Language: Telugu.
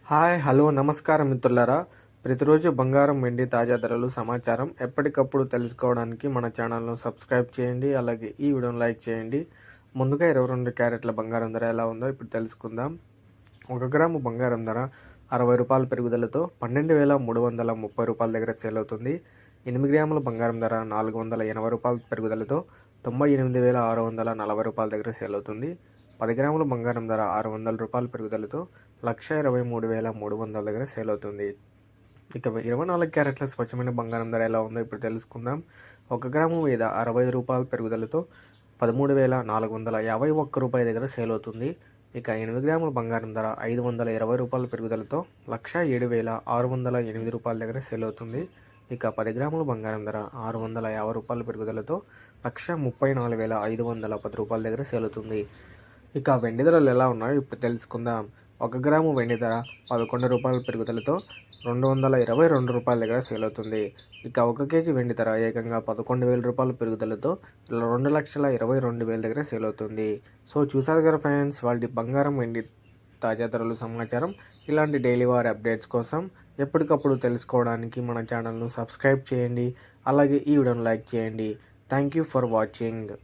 హలో, నమస్కారం మిత్రులారా. ప్రతిరోజు బంగారం, వెండి తాజా ధరలు సమాచారం ఎప్పటికప్పుడు తెలుసుకోవడానికి మన ఛానల్ను సబ్స్క్రైబ్ చేయండి. అలాగే ఈ వీడియోను లైక్ చేయండి. ముందుగా 22 క్యారెట్ల బంగారం ధర ఎలా ఉందో ఇప్పుడు తెలుసుకుందాం. 1 గ్రాము బంగారం ధర ₹60 పెరుగుదలతో 12,330 రూపాయల దగ్గర సేల్ అవుతుంది. 8 గ్రాముల బంగారం ధర ₹480 పెరుగుదలతో 98,640 రూపాయల దగ్గర సేల్ అవుతుంది. 10 గ్రాముల బంగారం ధర ₹600 పెరుగుదలతో 1,23,300 దగ్గర సేల్ అవుతుంది. ఇక 24 క్యారెట్ల స్వచ్ఛమైన బంగారం ధర ఎలా ఉందో ఇప్పుడు తెలుసుకుందాం. 1 గ్రాము మీద ₹60 పెరుగుదలతో 13,451 రూపాయల దగ్గర సేల్ అవుతుంది. ఇక 8 గ్రాముల బంగారం ధర ₹520 పెరుగుదలతో 107,608 రూపాయల దగ్గర సేల్ అవుతుంది. ఇక 10 గ్రాముల బంగారం ధర ₹650 పెరుగుదలతో 134,510 రూపాయల దగ్గర సేల్ అవుతుంది. ఇక వెండి ధరలు ఎలా ఉన్నాయో ఇప్పుడు తెలుసుకుందాం. 1 గ్రాము వెండి ధర ₹11 పెరుగుదలతో ₹222 రూపాయల దగ్గర సేల్ అవుతుంది. ఇక 1 కేజీ వెండి ధర ఏకంగా ₹11,000 పెరుగుదలతో 2,22,000 దగ్గర సేల్ అవుతుంది. సో చూసారు కదా ఫ్రెండ్స్, వాళ్ళ బంగారం, వెండి తాజా ధరలు సమాచారం. ఇలాంటి డైలీ వార్ అప్డేట్స్ కోసం ఎప్పటికప్పుడు తెలుసుకోవడానికి మన ఛానల్ను సబ్స్క్రైబ్ చేయండి. అలాగే ఈ వీడియోను లైక్ చేయండి. Thank you for watching.